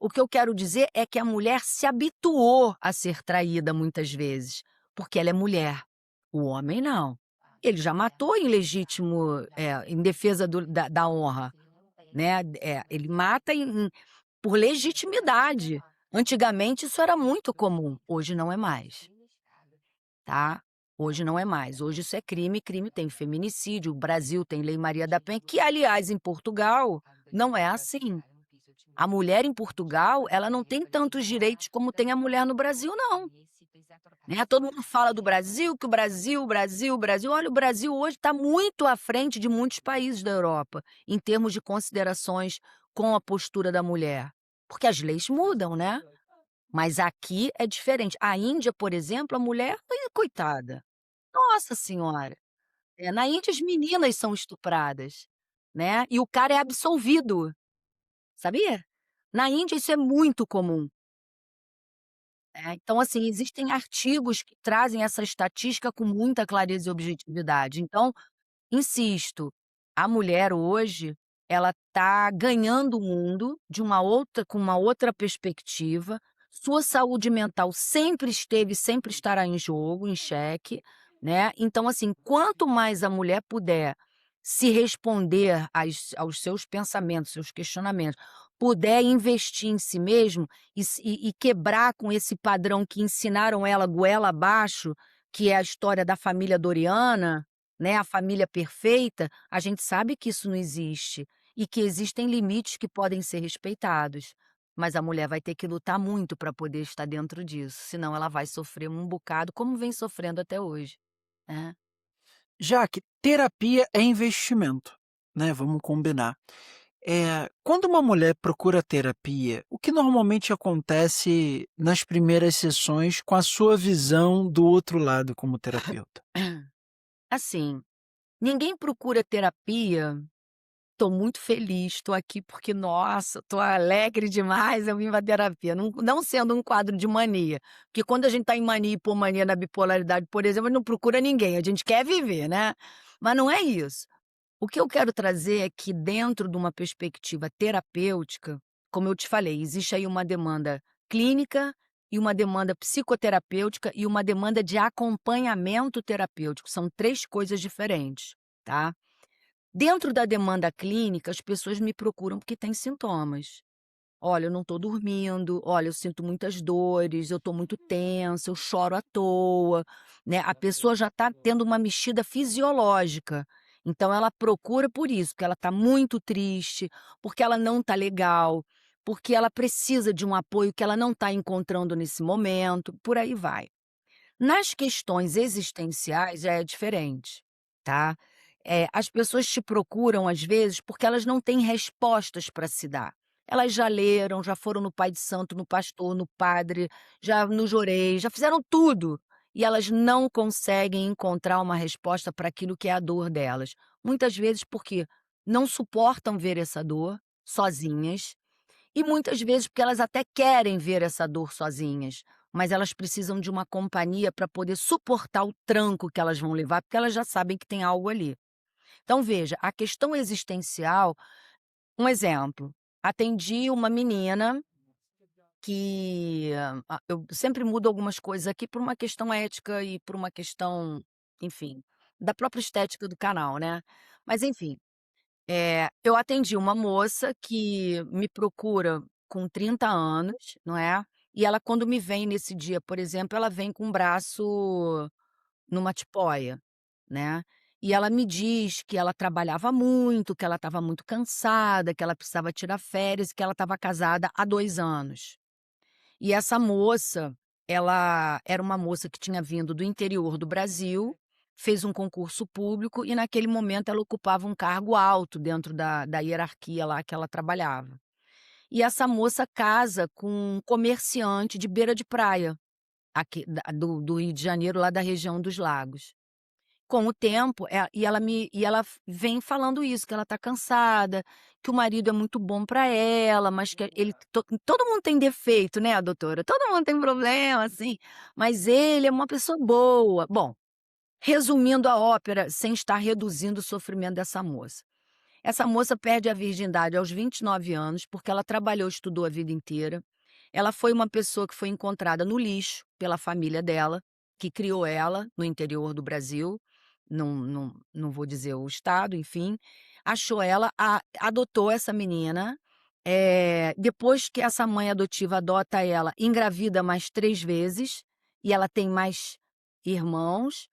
o que eu quero dizer é que a mulher se habituou a ser traída muitas vezes, porque ela é mulher. O homem não. Ele já matou em legítimo, em defesa da honra, né, ele mata por legitimidade. Antigamente isso era muito comum, hoje não é mais, tá. Hoje não é mais, hoje isso é crime, crime tem feminicídio, o Brasil tem Lei Maria da Penha, que aliás em Portugal não é assim. A mulher em Portugal, ela não tem tantos direitos como tem a mulher no Brasil não, né. Todo mundo fala do Brasil, que o Brasil, o Brasil, o Brasil. Olha, o Brasil hoje está muito à frente de muitos países da Europa, em termos de considerações com a postura da mulher, porque as leis mudam, né. Mas aqui é diferente. A Índia, por exemplo, a mulher, ai, coitada, nossa senhora, na Índia as meninas são estupradas, né, e o cara é absolvido, sabia? Na Índia isso é muito comum, então assim, existem artigos que trazem essa estatística com muita clareza e objetividade. Então, insisto, a mulher hoje, ela está ganhando o mundo de uma outra com uma outra perspectiva, sua saúde mental sempre esteve e sempre estará em jogo, em xeque, né. Então, assim, quanto mais a mulher puder se responder aos seus pensamentos, seus questionamentos, puder investir em si mesmo e quebrar com esse padrão que ensinaram ela goela abaixo, que é a história da família Doriana, né, a família perfeita, a gente sabe que isso não existe e que existem limites que podem ser respeitados, mas a mulher vai ter que lutar muito para poder estar dentro disso, senão ela vai sofrer um bocado, como vem sofrendo até hoje, né. Já que terapia é investimento, né, vamos combinar. Quando uma mulher procura terapia, o que normalmente acontece nas primeiras sessões com a sua visão do outro lado como terapeuta? Assim, ninguém procura terapia. Tô muito feliz, tô aqui porque, nossa, tô alegre demais, eu vim pra terapia, não sendo um quadro de mania, porque quando a gente tá em mania e hipomania na bipolaridade, por exemplo, não procura ninguém, a gente quer viver, né. Mas não é isso. O que eu quero trazer é que dentro de uma perspectiva terapêutica, como eu te falei, existe aí uma demanda clínica e uma demanda psicoterapêutica e uma demanda de acompanhamento terapêutico, são 3 coisas diferentes, tá. Dentro da demanda clínica, as pessoas me procuram porque têm sintomas. "Olha, eu não estou dormindo, olha, eu sinto muitas dores, eu estou muito tensa, eu choro à toa", né. A pessoa já está tendo uma mexida fisiológica, então ela procura por isso, porque ela está muito triste, porque ela não está legal, porque ela precisa de um apoio que ela não está encontrando nesse momento, por aí vai. Nas questões existenciais já é diferente, tá. As pessoas te procuram, às vezes, porque elas não têm respostas para se dar. Elas já leram, já foram no pai de santo, no pastor, no padre, já no jorei, já fizeram tudo, e elas não conseguem encontrar uma resposta para aquilo que é a dor delas. Muitas vezes porque não suportam ver essa dor sozinhas, e muitas vezes porque elas até querem ver essa dor sozinhas, mas elas precisam de uma companhia para poder suportar o tranco que elas vão levar, porque elas já sabem que tem algo ali. Então veja, a questão existencial, um exemplo, atendi uma menina que eu sempre mudo algumas coisas aqui por uma questão ética e por uma questão, enfim, da própria estética do canal, né. Mas enfim, eu atendi uma moça que me procura com 30 anos, não é, e ela quando me vem nesse dia, por exemplo, ela vem com o braço numa tipoia, né, e ela me diz que ela trabalhava muito, que ela estava muito cansada, que ela precisava tirar férias e que ela estava casada há 2 anos. E essa moça, ela era uma moça que tinha vindo do interior do Brasil, fez um concurso público e naquele momento ela ocupava um cargo alto dentro da hierarquia lá que ela trabalhava. E essa moça casa com um comerciante de beira de praia, aqui do Rio de Janeiro, lá da região dos Lagos. Com o tempo, e ela vem falando isso, que ela está cansada, que o marido é muito bom para ela, mas que ele todo mundo tem defeito, né, doutora, todo mundo tem problema, assim, mas ele é uma pessoa boa. Bom, resumindo a ópera, sem estar reduzindo o sofrimento dessa moça. Essa moça perde a virgindade aos 29 anos, porque ela trabalhou, estudou a vida inteira. Ela foi uma pessoa que foi encontrada no lixo pela família dela, que criou ela no interior do Brasil, não vou dizer o estado, enfim. Achou ela, adotou essa menina. Depois que essa mãe adotiva adota ela, engravida mais 3 vezes, e ela tem mais irmãos.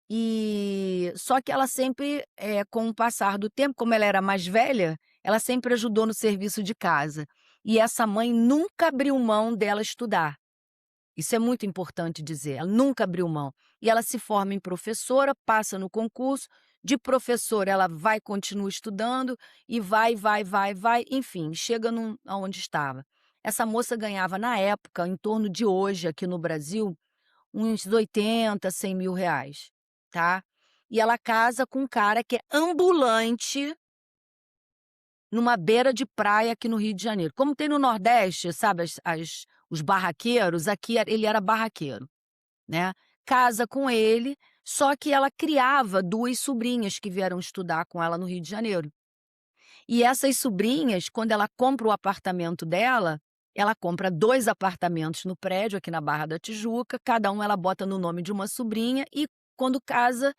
E só que ela sempre, com o passar do tempo, como ela era mais velha, ela sempre ajudou no serviço de casa. e essa mãe nunca abriu mão dela estudar. Isso é muito importante dizer, ela nunca abriu mão. E ela se forma em professora, passa no concurso, de professora ela vai, continua estudando e vai, enfim, chega aonde estava. Essa moça ganhava na época, em torno de hoje aqui no Brasil, uns 80, 100 mil reais, tá. E ela casa com um cara que é ambulante numa beira de praia aqui no Rio de Janeiro. Como tem no Nordeste, sabe, os barraqueiros, aqui ele era barraqueiro, né. Casa com ele, só que ela criava 2 sobrinhas que vieram estudar com ela no Rio de Janeiro. E essas sobrinhas, quando ela compra o apartamento dela, ela compra 2 apartamentos no prédio aqui na Barra da Tijuca, cada um ela bota no nome de uma sobrinha e quando casa,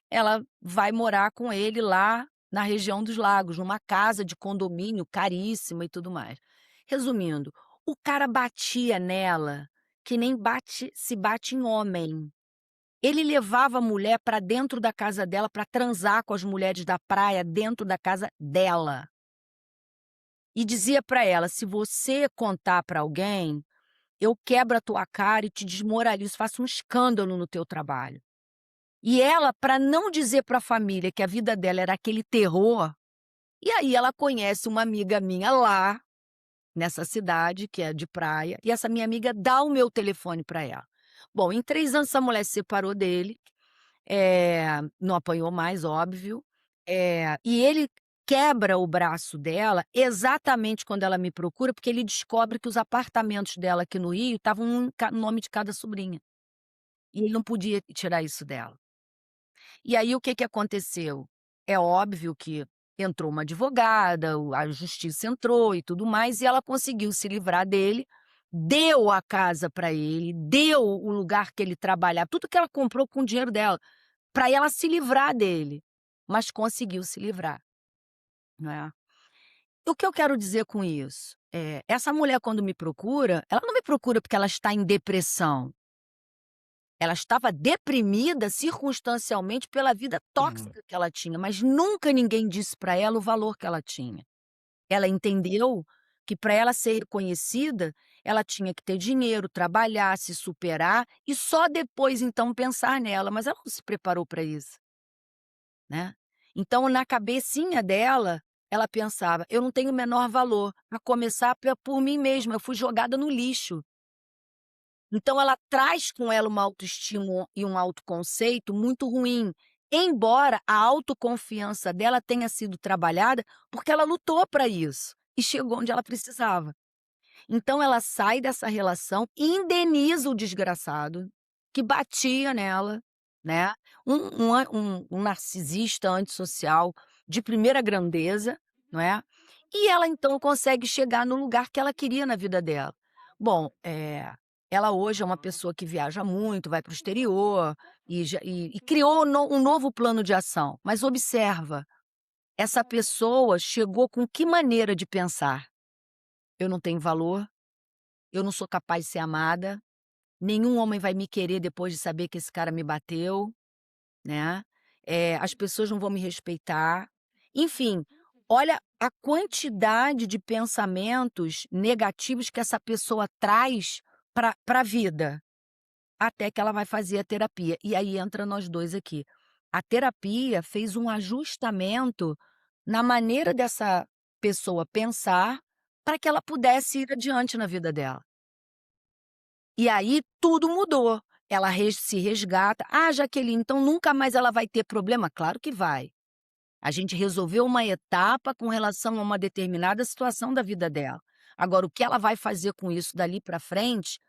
ela vai morar com ele lá na região dos Lagos, numa casa de condomínio caríssima e tudo mais. Resumindo, o cara batia nela que nem se bate em homem. Ele levava a mulher para dentro da casa dela para transar com as mulheres da praia dentro da casa dela. E dizia para ela: "Se você contar para alguém, eu quebro a tua cara e te desmoralizo, faço um escândalo no teu trabalho". E ela, para não dizer para a família que a vida dela era aquele terror, e aí ela conhece uma amiga minha lá, nessa cidade, que é de praia, e essa minha amiga dá o meu telefone para ela. Bom, em 3 anos essa mulher se separou dele, não apanhou mais, óbvio, e ele quebra o braço dela exatamente quando ela me procura, porque ele descobre que os apartamentos dela aqui no Rio estavam no nome de cada sobrinha, e ele não podia tirar isso dela. E aí o que que aconteceu? É óbvio que entrou uma advogada, a justiça entrou e tudo mais, e ela conseguiu se livrar dele, deu a casa para ele, deu o lugar que ele trabalhava, tudo que ela comprou com o dinheiro dela, para ela se livrar dele, mas conseguiu se livrar, né. O que eu quero dizer com isso? Essa mulher quando me procura, ela não me procura porque ela está em depressão. Ela estava deprimida circunstancialmente pela vida Sim. tóxica que ela tinha, mas nunca ninguém disse para ela o valor que ela tinha. Ela entendeu que para ela ser reconhecida, ela tinha que ter dinheiro, trabalhar, se superar e só depois então pensar nela, mas ela não se preparou para isso, né. Então na cabecinha dela, ela pensava: "Eu não tenho o menor valor", a começar por mim mesma, eu fui jogada no lixo. Então ela traz com ela uma autoestima e um autoconceito muito ruim, embora a autoconfiança dela tenha sido trabalhada, porque ela lutou para isso e chegou onde ela precisava. Então ela sai dessa relação, indeniza o desgraçado que batia nela, né, um narcisista antissocial de primeira grandeza, não é, e ela então consegue chegar no lugar que ela queria na vida dela. Bom, ela hoje é uma pessoa que viaja muito, vai para o exterior e criou um novo plano de ação, mas observa, essa pessoa chegou com que maneira de pensar? "Eu não tenho valor, eu não sou capaz de ser amada, nenhum homem vai me querer depois de saber que esse cara me bateu, né, as pessoas não vão me respeitar". Enfim, olha a quantidade de pensamentos negativos que essa pessoa traz para a vida, até que ela vai fazer a terapia. E aí entra nós 2 aqui. A terapia fez um ajustamento na maneira dessa pessoa pensar, para que ela pudesse ir adiante na vida dela. E aí tudo mudou. Ela se resgata. "Ah, Jaqueline, então nunca mais ela vai ter problema?" Claro que vai. A gente resolveu uma etapa com relação a uma determinada situação da vida dela. Agora o que ela vai fazer com isso dali para frente,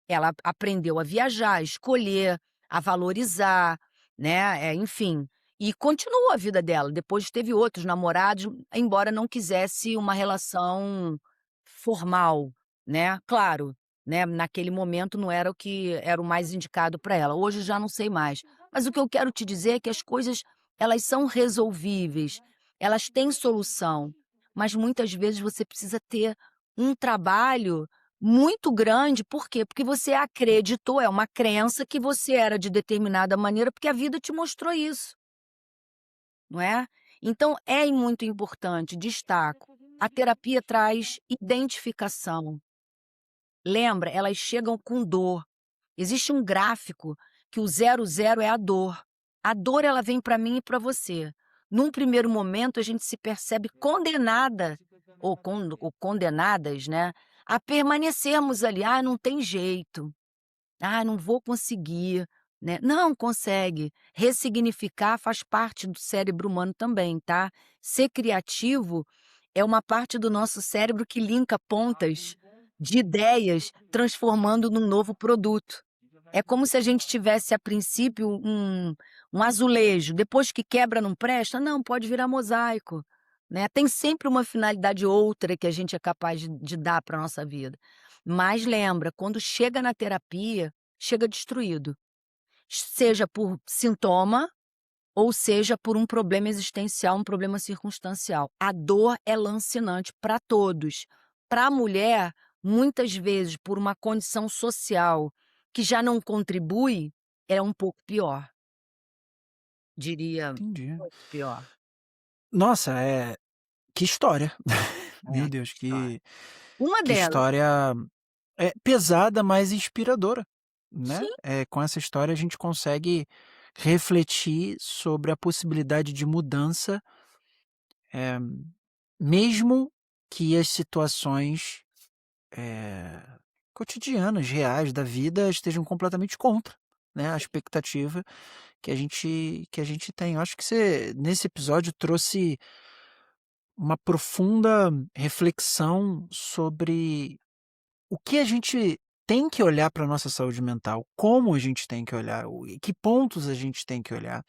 ela aprendeu a viajar, a escolher, a valorizar, né, enfim. E continua a vida dela, depois teve outros namorados, embora não quisesse uma relação formal, né. Claro, né, naquele momento não era o que era o mais indicado para ela, hoje já não sei mais. Mas o que eu quero te dizer é que as coisas, elas são resolvíveis, elas têm solução, mas muitas vezes você precisa ter um trabalho muito grande, por quê? Porque você acreditou, é uma crença que você era de determinada maneira, porque a vida te mostrou isso, não é? Então é muito importante, destaco. A terapia traz identificação. Lembra, elas chegam com dor. Existe um gráfico que o 00 é a dor. A dor ela vem para mim e para você. Num primeiro momento a gente se percebe condenada ou condenadas, né, a permanecermos ali. "Ah, não tem jeito. Ah, não vou conseguir", né. Não, consegue. Ressignificar faz parte do cérebro humano também, tá. Ser criativo é uma parte do nosso cérebro que linka pontas de ideias, transformando num novo produto. É como se a gente tivesse, a princípio, um azulejo, depois que quebra não presta? Não, pode virar mosaico, né. Tem sempre uma finalidade outra que a gente é capaz de dar para nossa vida. Mas lembra, quando chega na terapia, chega destruído, seja por sintoma ou seja por um problema existencial, um problema circunstancial. A dor é lancinante para todos. Para a mulher, muitas vezes, por uma condição social que já não contribui, é um pouco pior, diria Entendi. muito pior. Nossa, que história. É, Meu Deus, história. Uma que delas. história, pesada, mas inspiradora, né. Sim. Com essa história a gente consegue refletir sobre a possibilidade de mudança, eh, mesmo que as situações, eh, cotidianas, reais da vida estejam completamente contra, né, a expectativa que a gente tem. Eu acho que você, nesse episódio, trouxe uma profunda reflexão sobre o que a gente tem que olhar para a nossa saúde mental, como a gente tem que olhar, que pontos a gente tem que olhar.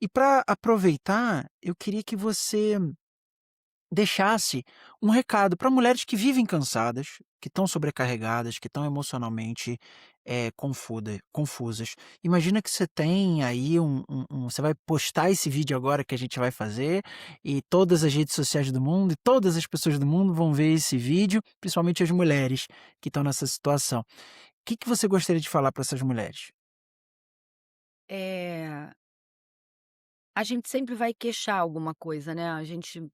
E para aproveitar, eu queria que você deixasse um recado para mulheres que vivem cansadas, que estão sobrecarregadas, que estão emocionalmente, confusas. Imagina que você tem aí você vai postar esse vídeo agora que a gente vai fazer, e todas as redes sociais do mundo e todas as pessoas do mundo vão ver esse vídeo, principalmente as mulheres que estão nessa situação. O que que você gostaria de falar para essas mulheres? Eh, a gente sempre vai queixar alguma coisa, né,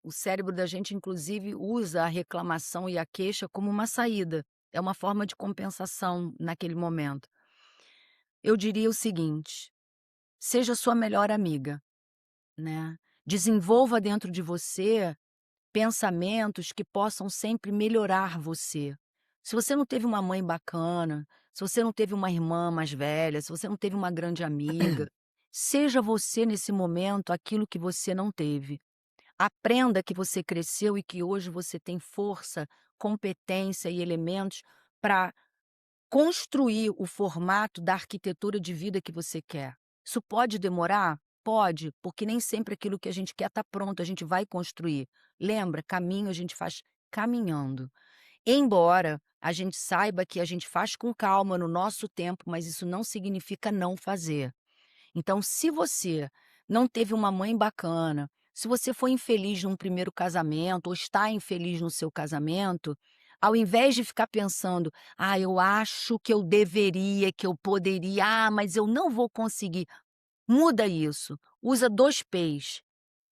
o cérebro da gente inclusive usa a reclamação e a queixa como uma saída, é uma forma de compensação naquele momento. Eu diria o seguinte: seja sua melhor amiga, né, desenvolva dentro de você pensamentos que possam sempre melhorar você. Se você não teve uma mãe bacana, se você não teve uma irmã mais velha, se você não teve uma grande amiga, seja você nesse momento aquilo que você não teve. Aprenda que você cresceu e que hoje você tem força, competência e elementos para construir o formato da arquitetura de vida que você quer. Isso pode demorar? Pode, porque nem sempre aquilo que a gente quer está pronto, a gente vai construir. Lembra, caminho a gente faz caminhando. Embora a gente saiba que a gente faz com calma, no nosso tempo, mas isso não significa não fazer. Então, se você não teve uma mãe bacana, se você foi infeliz num primeiro casamento ou está infeliz no seu casamento, ao invés de ficar pensando: "Ah, eu acho que eu deveria, que eu poderia, ah, mas eu não vou conseguir", muda isso. Usa 2 P's: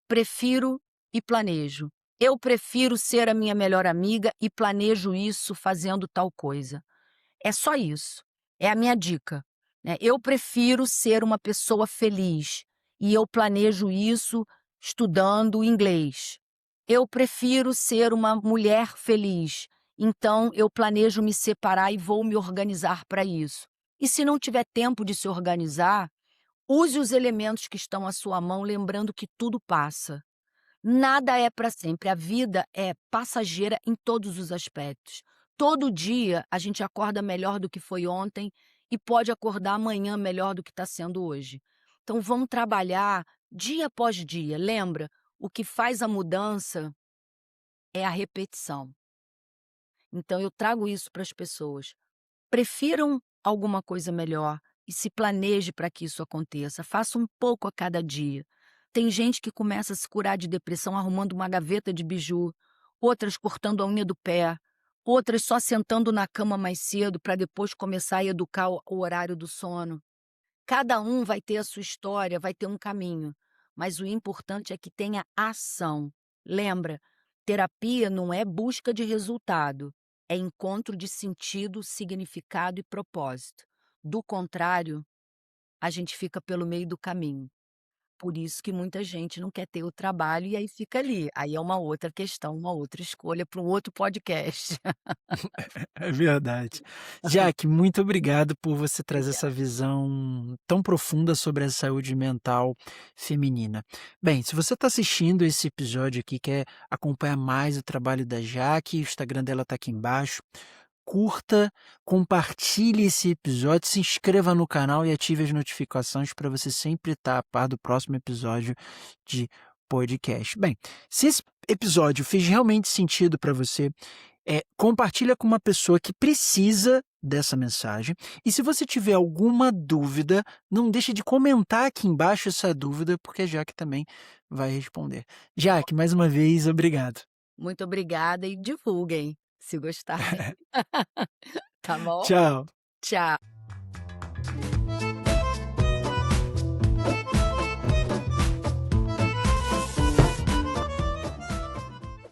prefiro e planejo. Eu prefiro ser a minha melhor amiga e planejo isso fazendo tal coisa. É só isso, é a minha dica, né. Eu prefiro ser uma pessoa feliz, e eu planejo isso estudando inglês. Eu prefiro ser uma mulher feliz, então eu planejo me separar e vou me organizar para isso. E se não tiver tempo de se organizar, use os elementos que estão à sua mão, lembrando que tudo passa. Nada é para sempre, a vida é passageira em todos os aspectos. Todo dia a gente acorda melhor do que foi ontem e pode acordar amanhã melhor do que está sendo hoje. Então vamos trabalhar dia após dia. Lembra, o que faz a mudança é a repetição. Então eu trago isso para as pessoas. Prefiram alguma coisa melhor e se planeje para que isso aconteça. Faça um pouco a cada dia. Tem gente que começa a se curar de depressão arrumando uma gaveta de biju, outras cortando a unha do pé, outras só sentando na cama mais cedo para depois começar a educar o horário do sono. Cada um vai ter a sua história, vai ter um caminho, mas o importante é que tenha ação. Lembra? terapia não é busca de resultado, é encontro de sentido, significado e propósito. Do contrário, a gente fica pelo meio do caminho. Por isso que muita gente não quer ter o trabalho e aí fica ali. Aí é uma outra questão, uma outra escolha para um outro podcast. É verdade. Jaque, muito obrigado por você trazer essa Obrigada. visão tão profunda sobre a saúde mental feminina. Bem, se você está assistindo esse episódio aqui, quer acompanhar mais o trabalho da Jaque, o Instagram dela está aqui embaixo. Curta, compartilhe esse episódio, se inscreva no canal e ative as notificações para você sempre estar a par do próximo episódio de podcast. Bem, se esse episódio fez realmente sentido para você, compartilha com uma pessoa que precisa dessa mensagem. E se você tiver alguma dúvida, não deixe de comentar aqui embaixo essa dúvida, porque a Jaque também vai responder. Jaque, mais uma vez, obrigado. Muito obrigada e divulguem, se gostarem, tá bom? Tchau. Tchau.